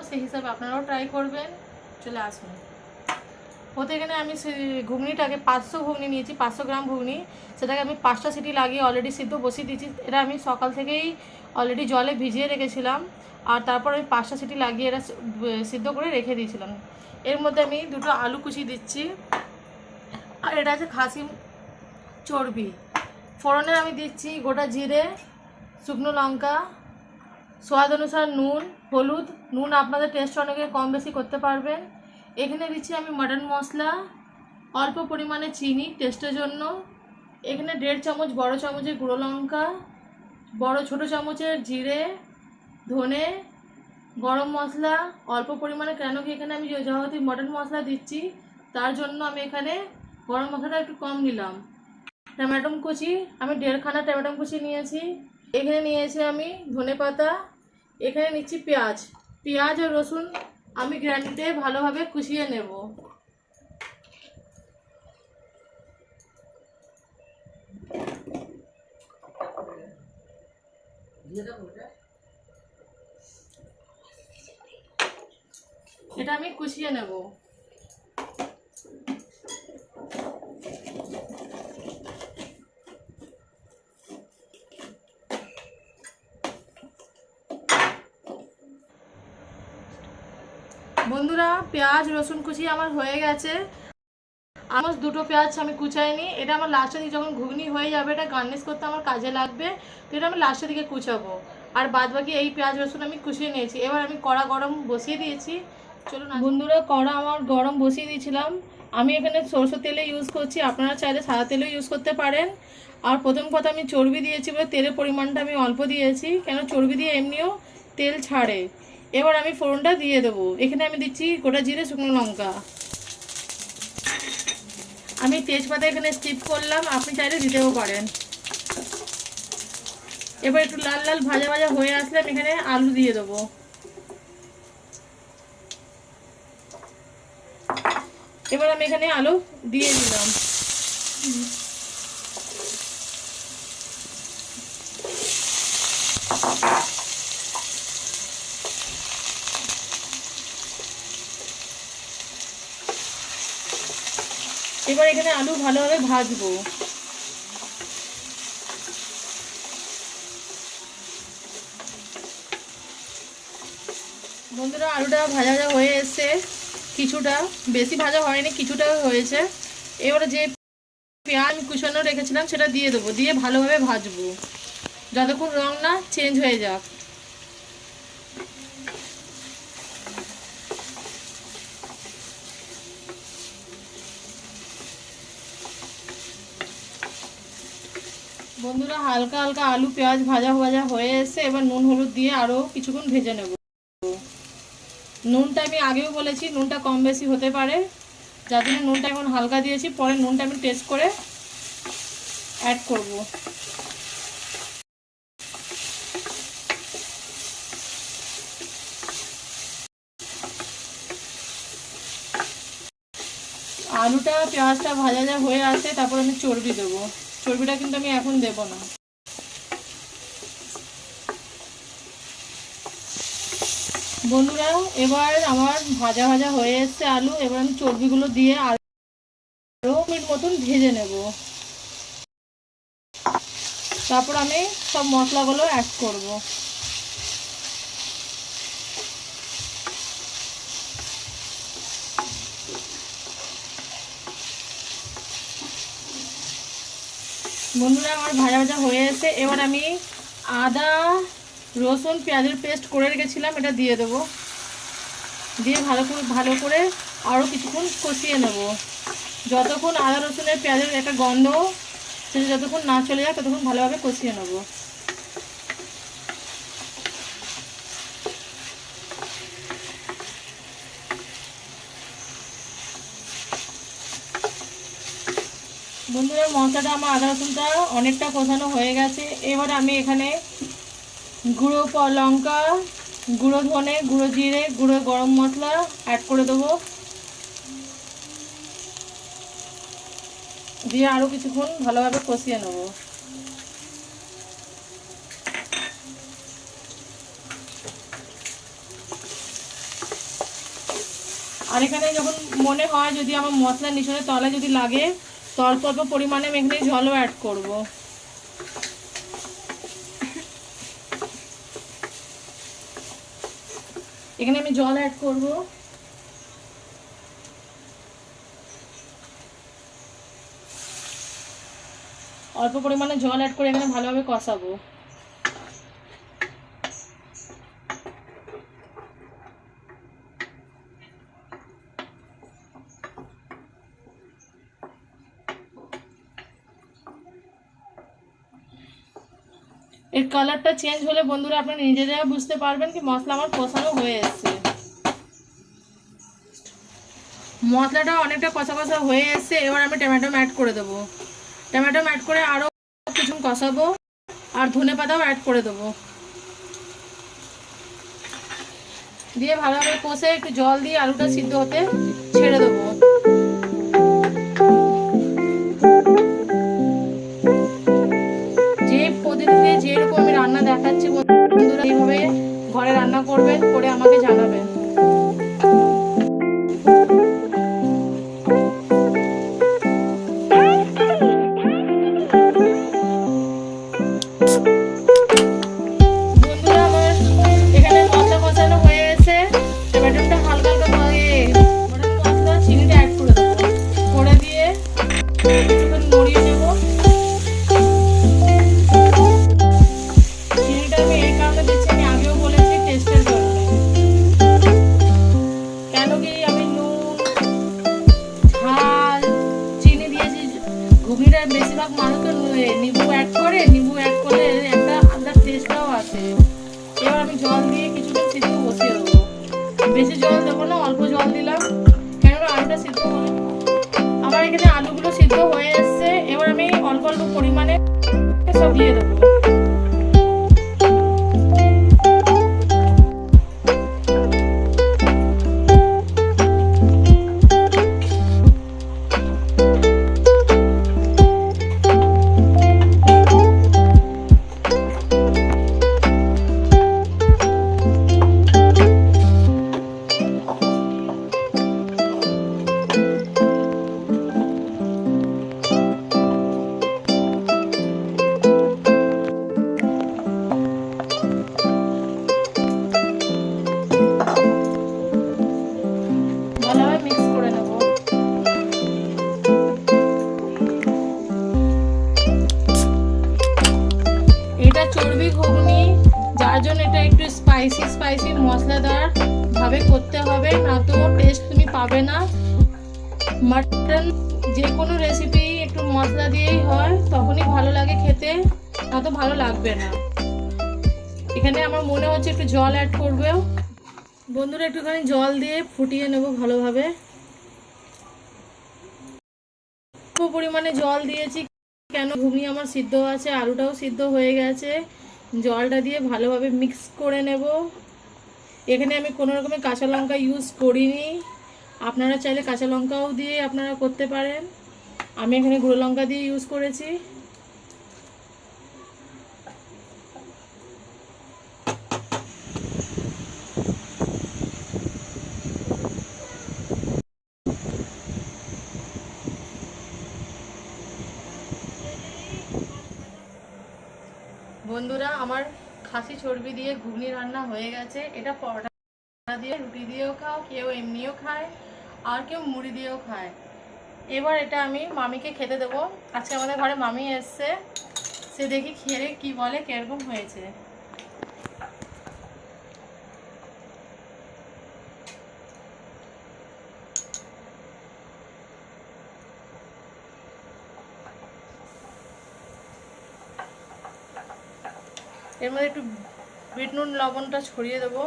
সেই হিসাবে আপনারাও ট্রাই করবেন। চলে আসুন। ওতে এখানে আমি ঘুগনিটাকে 500 ঘুগনি নিয়েছি, 500 গ্রাম ঘুগনি, সেটাকে আমি 5টা সিটি লাগিয়ে অলরেডি সিদ্ধ বসিয়ে দিয়েছি। এটা আমি সকাল থেকেই অলরেডি জলে ভিজিয়ে রেখেছিলাম, আর তারপর আমি 5টা সিটি লাগিয়ে এটা সিদ্ধ করে রেখে দিয়েছিলাম। এর মধ্যে আমি 2টো আলু কুচি দিচ্ছি, আর এটা আছে খাসি চর্বি। ফোড়নে আমি দিচ্ছি গোটা জিরে, শুকনো লঙ্কা, স্বাদ অনুসার নুন, হলুদ। নুন আপনাদের টেস্ট অনেকে কম বেশি করতে পারবেন। এখানে দিচ্ছি আমি মাটন মশলা, অল্প পরিমাণে চিনি টেস্টের জন্য। এখানে 1.5 চামচ বড় চামচের গুঁড়ো লঙ্কা, ছোটো চামচের জিরে, ধনে, গরম মশলা অল্প পরিমাণে, কেন কি এখানে আমি যেহেতু মটন মশলা দিচ্ছি তার জন্য আমি এখানে গরম মশলাটা একটু কম নিলাম। টমেটো কুচি আমি 1.5 খানা টমেটো কুচি নিয়েছি। এখানে নিয়েছি আমি ধনে পাতা। এখানে নিচ্ছি পেঁয়াজ ও রসুন আমি গ্রাইন্ডারে ভালোভাবে কুচিয়ে নেব। এটা আমি কুচিয়ে নেব। বন্ধুরা, পেঁয়াজ রসুন কুচি আমার হয়ে গেছে। আমার 2টো পেঁয়াজ আমি কুচাইনি, এটা আমার লাস্টের দিকে যখন ঘুগনি হয়ে যাবে এটা গার্নিশ করতে আমার কাজে লাগবে, তো এটা আমি লাস্টের দিকে কুচাবো। আর বাদ বাকি এই পেঁয়াজ রসুন আমি কুচিয়ে নিয়েছি। এবার আমি কড়া গরম বসিয়ে দিয়েছি। চলুন বন্ধুরা, কড়া আমার গরম বসিয়ে দিয়েছিলাম। আমি এখানে সরষের তেলে ইউজ করছি, আপনারা চাইলে সাদা তেলেও ইউজ করতে পারেন। আর প্রথম কথা আমি চর্বি দিয়েছি বলে তেলের পরিমাণটা আমি অল্প দিয়েছি, কেন চর্বি দিয়ে এমনিও তেল ছাড়ে। এবার আমি ফোড়নটা দিয়ে দেবো। এখানে আমি দিচ্ছি গোটা জিরে, শুকনো লঙ্কা। আমি তেজপাতা এখানে স্কিপ করলাম, আপনি চাইলে দিতেও পারেন। এবার একটু লাল লাল ভাজা ভাজা হয়ে আসলে আমি এখানে আলু দিয়ে দেবো। এবার আমি এখানে আলু দিয়ে দিলাম। এবার এখানে আলু ভালোভাবে ভাজবো। বন্ধুরা, আলুটা ভাজা ভাজা হয়ে এসছে, কিছুটা, বেশি ভাজা হয়নি, কিছুটা হয়েছে। এবারে যে পেঁয়াজ আমি কুচানো রেখেছিলাম সেটা দিয়ে দেবো, দিয়ে ভালোভাবে ভাজবো যতক্ষণ রং না চেঞ্জ হয়ে যাক। বন্ধুরা, হালকা হালকা আলু পেঁয়াজ ভাজা ভাজা হয়ে এসছে। এবার নুন হলুদ দিয়ে আরও কিছুক্ষণ ভেজে নেব। নুনটা আমি আগেও বলেছি নুনটা কম বেশি হতে পারে, যার জন্য নুনটা এখন হালকা দিয়েছি, পরে নুনটা আমি টেস্ট করে অ্যাড করব। আলুটা পেঁয়াজটা ভাজা যা হয়ে আসে, তারপর আমি চর্বি দেবো। চর্বিটা কিন্তু আমি এখন দেব না। বন্ধুরা, এবার আমার ভাজা ভাজা হয়ে এসছে আলু। এবার আমি চর্বিগুলো দিয়ে আরও মিনিট মতন ভেজে নেব। তারপর আমি সব মশলাগুলো অ্যাড করব। বন্ধুরা, আমার ভাজা ভাজা হয়ে এসে এবার আমি আদা রসুন পেঁয়াজের পেস্ট করে রেখেছিলাম, এটা দিয়ে দেবো। দিয়ে ভালো করে আরও কিছুক্ষণ কষিয়ে নেব, যতক্ষণ আদা রসুনের পেঁয়াজের একটা গন্ধ সেটা যতক্ষণ না চলে যায় ততক্ষণ ভালোভাবে কষিয়ে নেব। বন্ধুরা, মশলাটা আমার আদা রসুনটা অনেকটা কষানো হয়ে গেছে। এবার আমি এখানে গুঁড়ো লঙ্কা, গুঁড়ো ধনে, গুঁড়ো জিরে, গুঁড়ো গরম মশলা অ্যাড করে দেবো, দিয়ে আরও কিছুক্ষণ ভালোভাবে কষিয়ে নেব। আর এখানে যখন মনে হয় যদি আমার মশলা নিচনে তলায় যদি লাগে তো অল্প অল্প পরিমাণে আমি এখানে জলও অ্যাড করব। এখানে আমি জল অ্যাড করব। অল্প পরিমাণে জল অ্যাড করে এখানে ভালোভাবে কষাবো। এর কালারটা চেঞ্জ হলে বন্ধুরা আপনারা নিজেরা বুঝতে পারবেন কি মশলা আমার কষানো হয়ে এসছে। মশলাটা অনেকটা কষা কষা হয়ে এসছে। এবার আমি টমেটো অ্যাড করে দেবো। টমেটো অ্যাড করে আরও কিছু কষাবো আর ধনেপাতাও অ্যাড করে দেবো। দিয়ে ভালোভাবে কষে একটু জল দিয়ে আলুটা সিদ্ধ হতে ছেড়ে দেবো। যে পদ্ধতিতে যেরকম আমি রান্না দেখাচ্ছি বন্ধুরা এইভাবে ঘরে রান্না করবেন, করে আমাকে জানাবেন। বন্ধুরা আমার এখানে মশলা কষানো হয়ে গেছে। টমেটোটা হালকা হালকা মশলা চিনিটা অ্যাড করে দেবো। করে দিয়ে একটু নড়িয়ে নেবো। চিনিটা আমি এই কারণে দিচ্ছি, আমি আগেও বলেছি টেস্টের জন্য। কেন কি আমি নুন ঝাল চিনি দিয়েছি, ঘুগনিটা বেশিরভাগ মানুষ তো নিবু অ্যাড করে, নিবু অ্যাড করলে একটা আলাদা টেস্টটাও আসে। এবার আমি জল দিয়ে কিছুক্ষণ সিদ্ধ বসিয়ে দেবো। বেশি জল দেবো না, অল্প জল দিলাম, কেননা আলুটা সিদ্ধ হবে। আমার এখানে আলুগুলো সিদ্ধ হয়ে এসছে। এবার আমি অল্প অল্প পরিমাণে সব দিয়ে দেবো। ভালোভাবে মিক্স করে নেব। এটা চর্বি ঘুগনি, যার জন্য এটা একটু স্পাইসি মশলাদার ভাবে করতে হবে, না তো টেস্ট তুমি পাবে না। মাটন যে কোনো রেসিপি একটু মশলা দিয়েই হয়, তখনই ভালো লাগে খেতে, না তো ভালো লাগবে না। এখানে আমার মনে হচ্ছে একটু জল অ্যাড করবে। বন্ধুরা একটুখানি জল দিয়ে ফুটিয়ে নেব ভালোভাবে। অল্প পরিমাণে জল দিয়েছি, কেন ঘুগনি আমার সিদ্ধ আছে, আলুটাও সিদ্ধ হয়ে গেছে। জলটা দিয়ে ভালোভাবে মিক্স করে নেব। এখানে আমি কোনো রকমের কাঁচা লঙ্কা ইউজ করিনি, আপনারা চাইলে কাঁচা লঙ্কাও দিয়ে আপনারা করতে পারেন। আমি এখানে গুঁড়ো লঙ্কা দিয়ে ইউজ করেছি। বন্ধুরা আমার খাসি চর্বি দিয়ে ঘুগনি রান্না হয়ে গেছে। এটা পরোটা দিয়ে, রুটি দিয়েও খাও, কেউ এমনিও খায়, আর কেউ মুড়ি দিয়েও খায়। এবার এটা আমি মামিকে খেতে দেবো। আজকে আমাদের ঘরে মামি এসছে, সে দেখি খেয়ে কি বলে কিরকম হয়েছে। এর মধ্যে একটু বিট নুন লবণটা ছড়িয়ে দেবো,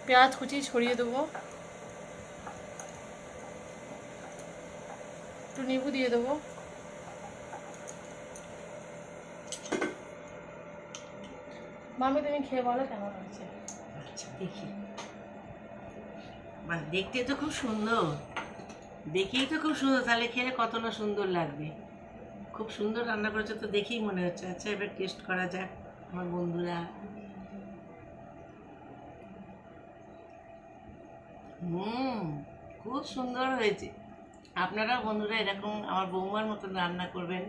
পেঁয়াজ কুচি ছড়িয়ে দেবো, একটু নিবু দিয়ে দেবো। মামি তুমি খেয়ে বলো কেমন হয়েছে। আচ্ছা দেখি, মানে দেখতে তো খুব সুন্দর, দেখেই তো খুব সুন্দর, তাহলে খেলে কত না সুন্দর লাগবে। খুব সুন্দর রান্না করেছে তো দেখেই মনে হচ্ছে। আচ্ছা এবার টেস্ট করা যাক আমার বন্ধুরা। খুব সুন্দর হয়েছে। আপনারা বন্ধুরা এরকম আমার বৌমার মতন রান্না করবেন,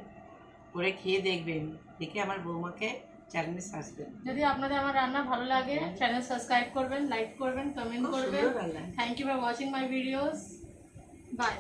করে খেয়ে দেখবেন, দেখে আমার বৌমাকে চ্যানেলে সার্চ করবেন। যদি আপনাদের আমার রান্না ভালো লাগে চ্যানেল সাবস্ক্রাইব করবেন, লাইক করবেন, কমেন্ট খুব করবেন। সুন্দর রান্না। Thank you for watching my videos. By.